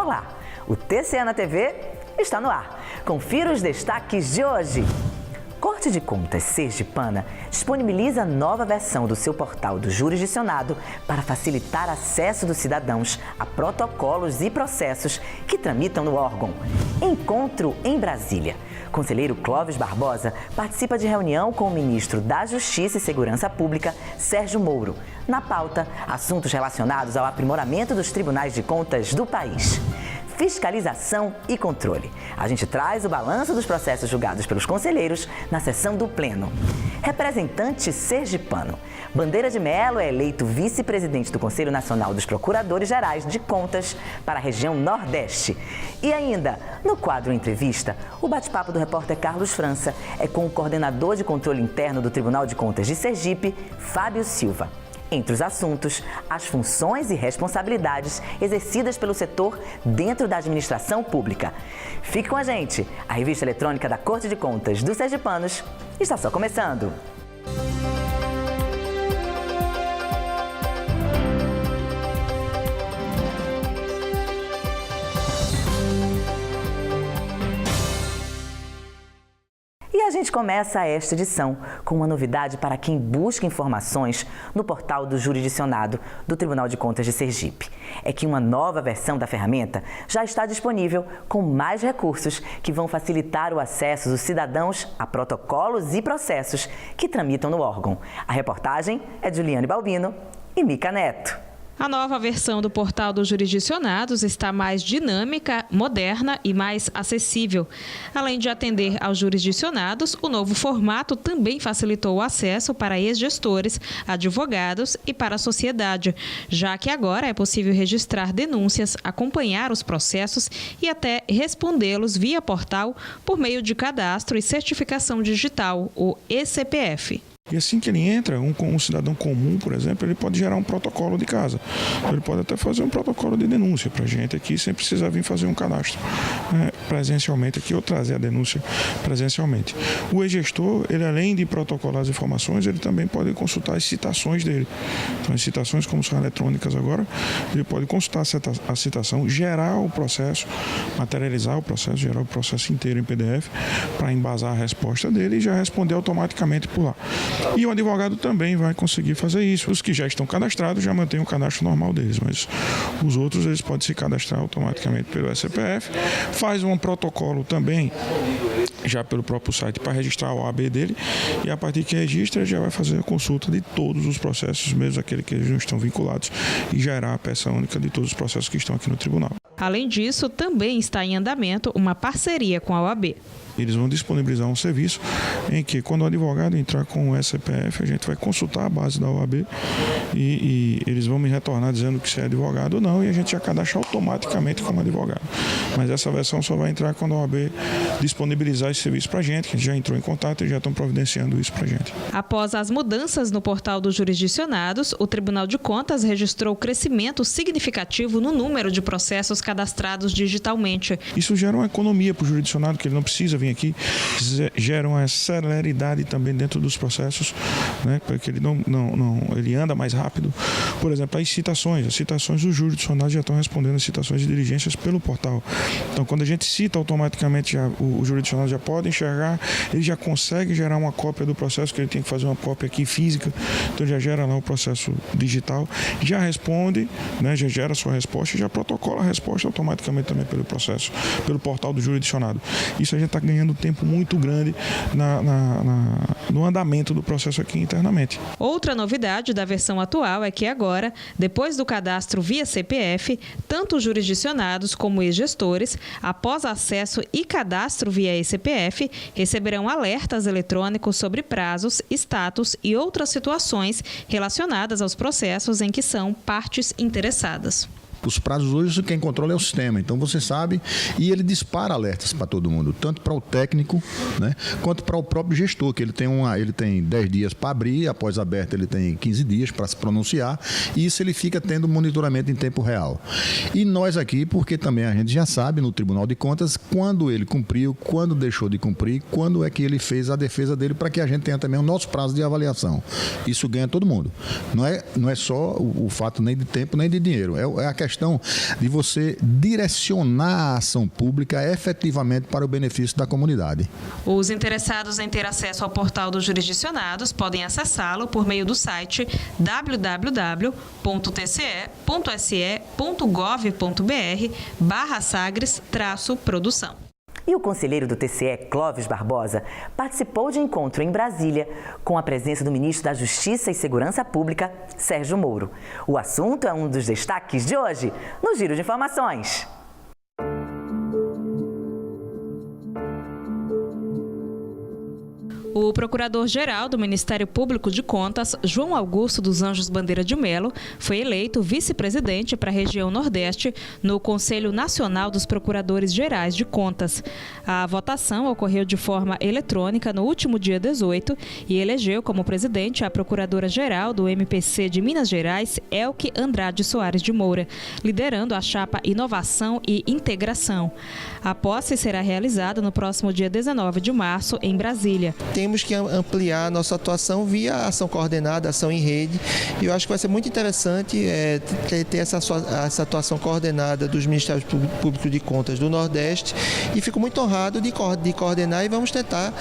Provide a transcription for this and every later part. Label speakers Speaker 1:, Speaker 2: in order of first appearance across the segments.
Speaker 1: Olá, o TCE na TV está no ar. Confira os destaques de hoje. Corte de Contas Sergipana disponibiliza nova versão do seu portal do jurisdicionado para facilitar acesso dos cidadãos a protocolos e processos que tramitam no órgão. Encontro em Brasília. Conselheiro Clóvis Barbosa participa de reunião com o ministro da Justiça e Segurança Pública, Sérgio Moro. Na pauta, assuntos relacionados ao aprimoramento dos tribunais de contas do país. Fiscalização e controle. A gente traz o balanço dos processos julgados pelos conselheiros na sessão do Pleno. Representante sergipano. Bandeira de Melo é eleito vice-presidente do Conselho Nacional dos Procuradores Gerais de Contas para a região Nordeste. E ainda, no quadro Entrevista, o bate-papo do repórter Carlos França é com o coordenador de controle interno do Tribunal de Contas de Sergipe, Fábio Silva. Entre os assuntos, as funções e responsabilidades exercidas pelo setor dentro da administração pública. Fique com a gente, a revista eletrônica da Corte de Contas dos Sergipanos está só começando. E a gente começa esta edição com uma novidade para quem busca informações no portal do jurisdicionado do Tribunal de Contas de Sergipe. É que uma nova versão da ferramenta já está disponível com mais recursos que vão facilitar o acesso dos cidadãos a protocolos e processos que tramitam no órgão. A reportagem é de Juliane Balbino e Mica Neto.
Speaker 2: A nova versão do portal dos jurisdicionados está mais dinâmica, moderna e mais acessível. Além de atender aos jurisdicionados, o novo formato também facilitou o acesso para ex-gestores, advogados e para a sociedade, já que agora é possível registrar denúncias, acompanhar os processos e até respondê-los via portal por meio de cadastro e certificação digital, o eCPF.
Speaker 3: E assim que ele entra, um cidadão comum, por exemplo, ele pode gerar um protocolo de casa. Ele pode até fazer um protocolo de denúncia para a gente aqui, sem precisar vir fazer um cadastro presencialmente aqui ou trazer a denúncia presencialmente. O ex-gestor, ele além de protocolar as informações, ele também pode consultar as citações dele. Então, as citações, como são eletrônicas agora, ele pode consultar a citação, gerar o processo, materializar o processo, gerar o processo inteiro em PDF, para embasar a resposta dele e já responder automaticamente por lá. E o advogado também vai conseguir fazer isso. Os que já estão cadastrados já mantêm o cadastro normal deles, mas os outros eles podem se cadastrar automaticamente pelo SCPF. Faz um protocolo também, já pelo próprio site, para registrar a OAB dele, e a partir que registra, já vai fazer a consulta de todos os processos, mesmo aqueles que não estão vinculados, e gerar a peça única de todos os processos que estão aqui no tribunal.
Speaker 2: Além disso, também está em andamento uma parceria com a OAB.
Speaker 3: Eles vão disponibilizar um serviço em que, quando o advogado entrar com o SCPF, a gente vai consultar a base da OAB e eles vão me retornar dizendo que se é advogado ou não, e a gente já cadastra automaticamente como advogado. Mas essa versão só vai entrar quando a OAB disponibilizar esse serviço para a gente, que a gente já entrou em contato e já estão providenciando isso para a gente.
Speaker 2: Após as mudanças no portal dos jurisdicionados, o Tribunal de Contas registrou crescimento significativo no número de processos cadastrados digitalmente.
Speaker 3: Isso gera uma economia para o jurisdicionado, que ele não precisa vir aqui, gera uma celeridade também dentro dos processos, né, porque ele ele anda mais rápido. Por exemplo, as citações dos jurisdicionados já estão respondendo as citações de diligências pelo portal. Então, quando a gente cita automaticamente, o jurisdicionado já pode enxergar, ele já consegue gerar uma cópia do processo, que ele tem que fazer uma cópia aqui física, então já gera lá o processo digital, já responde, né, já gera a sua resposta e já protocola a resposta automaticamente também pelo processo, pelo portal do jurisdicionado. Isso a gente está ganhando tempo muito grande no andamento do processo aqui internamente.
Speaker 2: Outra novidade da versão atual é que agora, depois do cadastro via CPF, tanto os jurisdicionados como ex-gestores, após acesso e cadastro via eCPF, receberão alertas eletrônicos sobre prazos, status e outras situações relacionadas aos processos em que são partes interessadas.
Speaker 4: Os prazos hoje quem controla é o sistema, então você sabe, e ele dispara alertas para todo mundo, tanto para o técnico, né, quanto para o próprio gestor, que ele tem 10 dias para abrir, após aberto ele tem 15 dias para se pronunciar, e isso ele fica tendo monitoramento em tempo real. E nós aqui, porque também a gente já sabe no Tribunal de Contas quando ele cumpriu, quando deixou de cumprir, quando é que ele fez a defesa dele, para que a gente tenha também o nosso prazo de avaliação. Isso ganha todo mundo. Não é só o fato nem de tempo nem de dinheiro, é a questão questão de você direcionar a ação pública efetivamente para o benefício da comunidade.
Speaker 2: Os interessados em ter acesso ao portal dos jurisdicionados podem acessá-lo por meio do site www.tce.se.gov.br/sagres-produção.
Speaker 1: E o conselheiro do TCE, Clóvis Barbosa, participou de encontro em Brasília com a presença do ministro da Justiça e Segurança Pública, Sérgio Moro. O assunto é um dos destaques de hoje no Giro de Informações.
Speaker 2: O procurador-geral do Ministério Público de Contas, João Augusto dos Anjos Bandeira de Melo, foi eleito vice-presidente para a região Nordeste no Conselho Nacional dos Procuradores Gerais de Contas. A votação ocorreu de forma eletrônica no último dia 18 e elegeu como presidente a procuradora-geral do MPC de Minas Gerais, Elke Andrade Soares de Moura, liderando a chapa Inovação e Integração. A posse será realizada no próximo dia 19 de março, em Brasília.
Speaker 5: Temos que ampliar a nossa atuação via ação coordenada, ação em rede. E eu acho que vai ser muito interessante ter essa atuação coordenada dos Ministérios Públicos de Contas do Nordeste. E fico muito honrado de coordenar e vamos tentar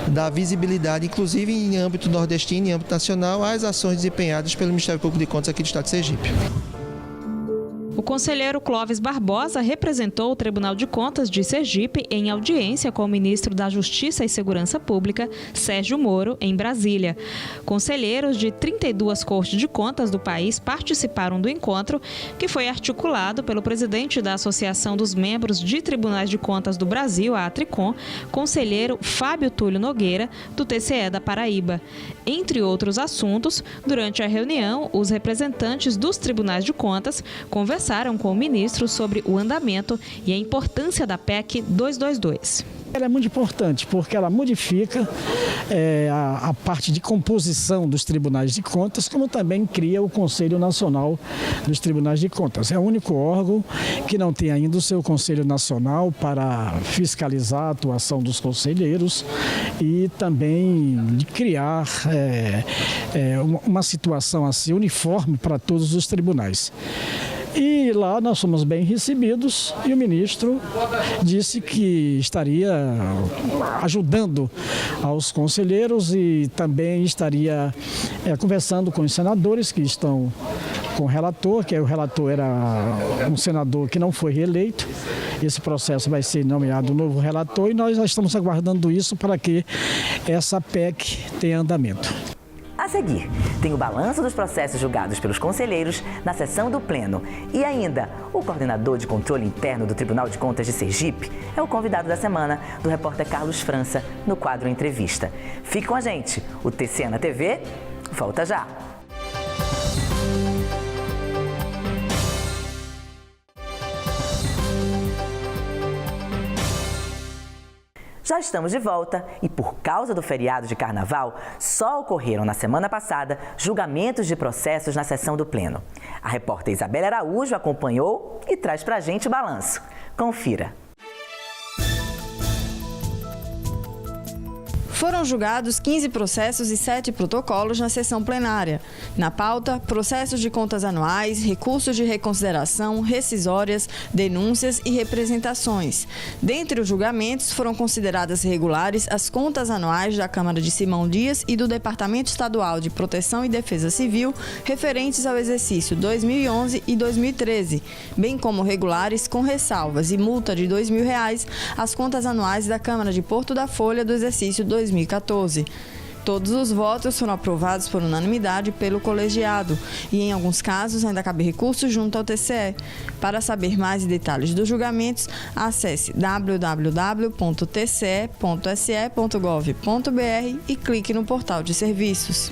Speaker 5: dar visibilidade, inclusive em âmbito nordestino e em âmbito nacional, às ações desempenhadas pelo Ministério Público de Contas aqui do Estado de Sergipe.
Speaker 2: O conselheiro Clóvis Barbosa representou o Tribunal de Contas de Sergipe em audiência com o ministro da Justiça e Segurança Pública, Sérgio Moro, em Brasília. Conselheiros de 32 cortes de contas do país participaram do encontro, que foi articulado pelo presidente da Associação dos Membros de Tribunais de Contas do Brasil, a Atricom, conselheiro Fábio Túlio Nogueira, do TCE da Paraíba. Entre outros assuntos, durante a reunião, os representantes dos tribunais de contas conversaram com o ministro sobre o andamento e a importância da PEC 222.
Speaker 6: Ela é muito importante porque ela modifica a parte de composição dos tribunais de contas, como também cria o Conselho Nacional dos Tribunais de Contas. É o único órgão que não tem ainda o seu Conselho Nacional para fiscalizar a atuação dos conselheiros e também de criar uma situação assim uniforme para todos os tribunais. E lá nós fomos bem recebidos e o ministro disse que estaria ajudando aos conselheiros e também estaria conversando com os senadores que estão com o relator, que o relator era um senador que não foi reeleito. Esse processo vai ser nomeado um novo relator e nós já estamos aguardando isso para que essa PEC tenha andamento.
Speaker 1: A seguir, tem o balanço dos processos julgados pelos conselheiros na sessão do Pleno. E ainda, o coordenador de controle interno do Tribunal de Contas de Sergipe é o convidado da semana do repórter Carlos França no quadro Entrevista. Fique com a gente, o TCE na TV volta já. Já estamos de volta e, por causa do feriado de carnaval, só ocorreram na semana passada julgamentos de processos na sessão do Pleno. A repórter Isabela Araújo acompanhou e traz pra gente o balanço. Confira.
Speaker 7: Foram julgados 15 processos e 7 protocolos na sessão plenária. Na pauta, processos de contas anuais, recursos de reconsideração, rescisórias, denúncias e representações. Dentre os julgamentos, foram consideradas regulares as contas anuais da Câmara de Simão Dias e do Departamento Estadual de Proteção e Defesa Civil, referentes ao exercício 2011 e 2013, bem como regulares com ressalvas e multa de R$ 2.000 as contas anuais da Câmara de Porto da Folha do exercício 2014. Todos os votos foram aprovados por unanimidade pelo colegiado e, em alguns casos, ainda cabe recurso junto ao TCE. Para saber mais detalhes dos julgamentos, acesse www.tce.se.gov.br e clique no portal de serviços.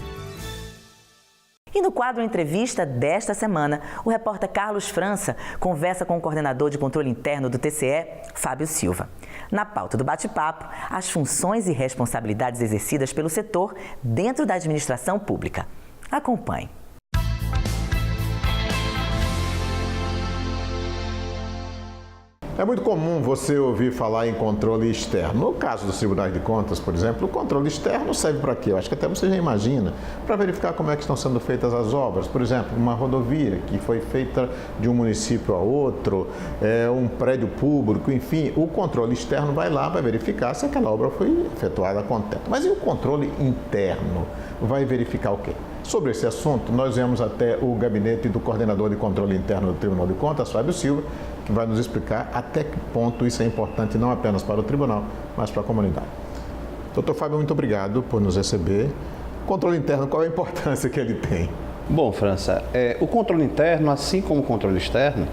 Speaker 1: E no quadro Entrevista desta semana, o repórter Carlos França conversa com o coordenador de controle interno do TCE, Fábio Silva. Na pauta do bate-papo, as funções e responsabilidades exercidas pelo setor dentro da administração pública. Acompanhe.
Speaker 8: É muito comum você ouvir falar em controle externo. No caso dos tribunais de contas, por exemplo, o controle externo serve para quê? Eu acho que até você já imagina, para verificar como é que estão sendo feitas as obras. Por exemplo, uma rodovia que foi feita de um município a outro, um prédio público, enfim, o controle externo vai lá, vai verificar se aquela obra foi efetuada a contento. Mas e o controle interno? Vai verificar o quê? Sobre esse assunto, nós viemos até o gabinete do coordenador de controle interno do Tribunal de Contas, Fábio Silva, que vai nos explicar até que ponto isso é importante não apenas para o tribunal, mas para a comunidade. Doutor Fábio, muito obrigado por nos receber. Controle interno, qual é a importância que ele tem?
Speaker 9: Bom, França, o controle interno, assim como o controle externo,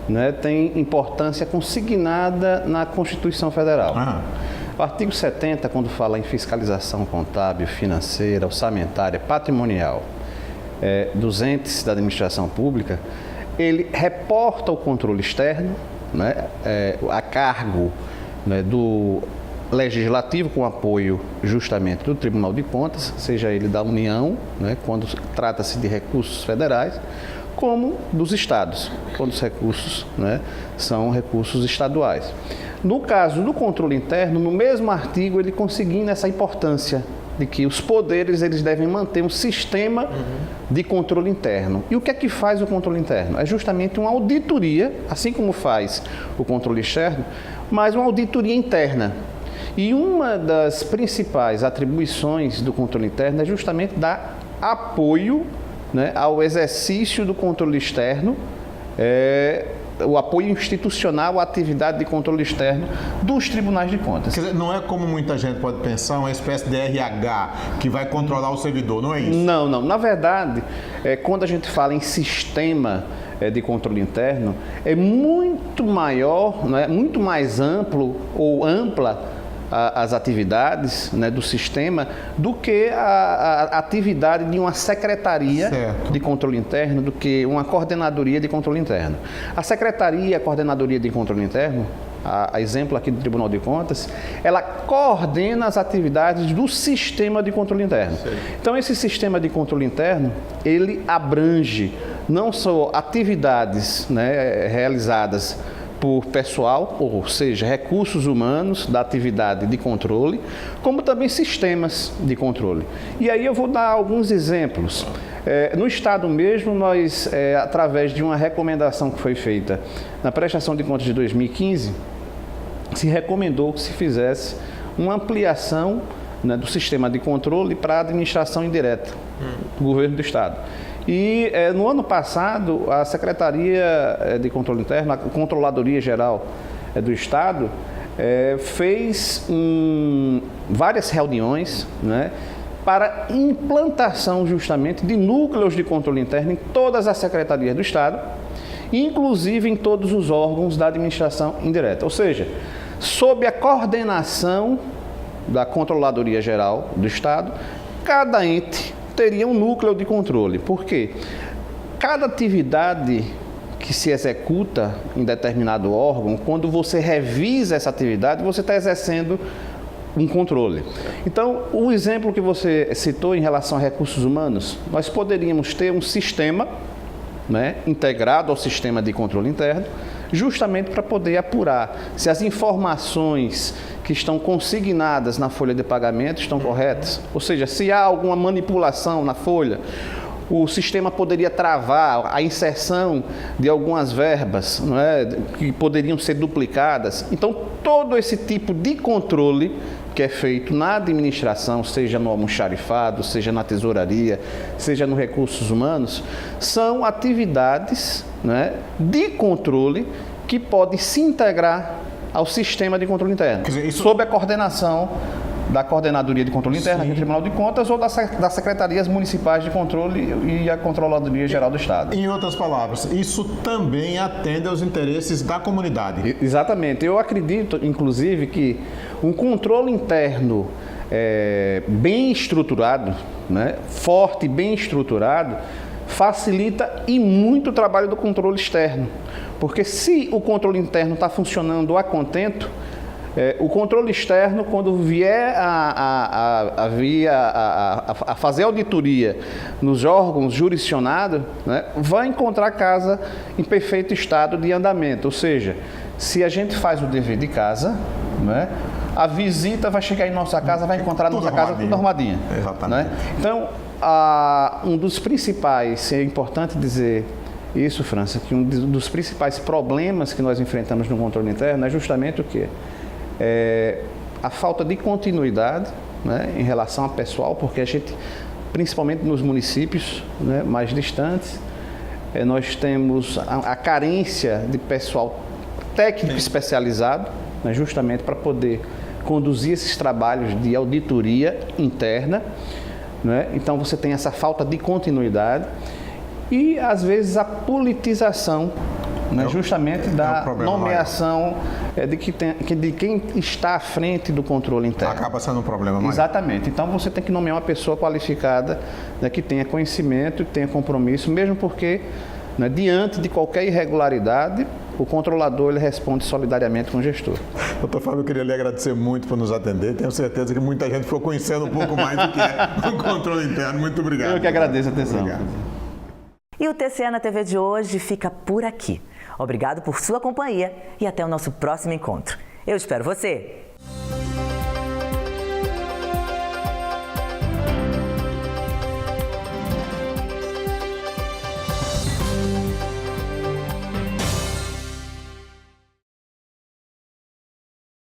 Speaker 9: né, tem importância consignada na Constituição Federal. O artigo 70, quando fala em fiscalização contábil, financeira, orçamentária, patrimonial dos entes da administração pública, ele reporta o controle externo, né, a cargo, né, do Legislativo, com apoio justamente do Tribunal de Contas, seja ele da União, né, quando trata-se de recursos federais, como dos estados, quando os recursos, né, são recursos estaduais. No caso do controle interno, no mesmo artigo, ele consigna essa importância de que os poderes eles devem manter um sistema de controle interno. E o que é que faz o controle interno? É justamente uma auditoria, assim como faz o controle externo, mas uma auditoria interna. E uma das principais atribuições do controle interno é justamente dar apoio, né, ao exercício do controle externo, o apoio institucional à atividade de controle externo dos tribunais de contas.
Speaker 8: Quer dizer, não é como muita gente pode pensar, uma espécie de RH que vai controlar o servidor, não é isso?
Speaker 9: Não. Na verdade, quando a gente fala em sistema de controle interno, é muito maior, né, muito mais amplo ou ampla as atividades, né, do sistema do que a atividade de uma secretaria de controle interno, do que uma coordenadoria de controle interno. A secretaria, a coordenadoria de controle interno, a exemplo aqui do Tribunal de Contas, ela coordena as atividades do sistema de controle interno. Então, esse sistema de controle interno, ele abrange não só atividades, né, realizadas por pessoal, ou seja, recursos humanos da atividade de controle, como também sistemas de controle. E aí eu vou dar alguns exemplos. No Estado mesmo, nós, através de uma recomendação que foi feita na prestação de contas de 2015, se recomendou que se fizesse uma ampliação, né, do sistema de controle para a administração indireta do governo do Estado. E no ano passado, a Secretaria de Controle Interno, a Controladoria Geral do Estado, fez várias reuniões, né, para implantação justamente de núcleos de controle interno em todas as secretarias do Estado, inclusive em todos os órgãos da administração indireta. Ou seja, sob a coordenação da Controladoria Geral do Estado, cada ente teria um núcleo de controle. Por quê? Cada atividade que se executa em determinado órgão, quando você revisa essa atividade, você está exercendo um controle. Então, o exemplo que você citou em relação a recursos humanos, nós poderíamos ter um sistema, né, integrado ao sistema de controle interno, justamente para poder apurar se as informações que estão consignadas na folha de pagamento estão corretas. Ou seja, se há alguma manipulação na folha, o sistema poderia travar a inserção de algumas verbas, não é, que poderiam ser duplicadas. Então, todo esse tipo de controle que é feito na administração, seja no almoxarifado, seja na tesouraria, seja nos recursos humanos, são atividades, né, de controle que podem se integrar ao sistema de controle interno, quer dizer, sob a coordenação da Coordenadoria de Controle Interno, aqui no Tribunal de Contas, ou das Secretarias Municipais de Controle e a Controladoria Geral do Estado.
Speaker 8: Em outras palavras, isso também atende aos interesses da comunidade.
Speaker 9: Exatamente. Eu acredito, inclusive, que um controle interno bem estruturado, né, forte e bem estruturado, facilita e muito o trabalho do controle externo. Porque se o controle interno está funcionando a contento, O controle externo, quando vier a fazer auditoria nos órgãos jurisdicionados, né, vai encontrar a casa em perfeito estado de andamento. Ou seja, se a gente faz o dever de casa, né, a visita vai chegar em nossa casa, vai encontrar nossa casa tudo arrumadinha.
Speaker 8: Exatamente.
Speaker 9: Né? Então, um dos principais, é importante dizer isso, França, que um dos principais problemas que nós enfrentamos no controle interno é justamente o quê? A falta de continuidade, né, em relação ao pessoal, porque a gente, principalmente nos municípios, né, mais distantes, nós temos a carência de pessoal técnico especializado, né, justamente para poder conduzir esses trabalhos de auditoria interna, né? Então você tem essa falta de continuidade e às vezes a politização, né, justamente da nomeação de quem está à frente do controle interno.
Speaker 8: Acaba sendo um problema maior.
Speaker 9: Exatamente. Então você tem que nomear uma pessoa qualificada, né, que tenha conhecimento, que tenha compromisso, mesmo porque, né, diante de qualquer irregularidade, o controlador ele responde solidariamente com o gestor.
Speaker 8: Doutor Fábio, eu queria lhe agradecer muito por nos atender. Tenho certeza que muita gente ficou conhecendo um pouco mais do que é o controle interno. Muito obrigado.
Speaker 9: Eu que agradeço a atenção.
Speaker 8: Obrigado.
Speaker 1: E o TCE na TV de hoje fica por aqui. Obrigado por sua companhia e até o nosso próximo encontro. Eu espero você!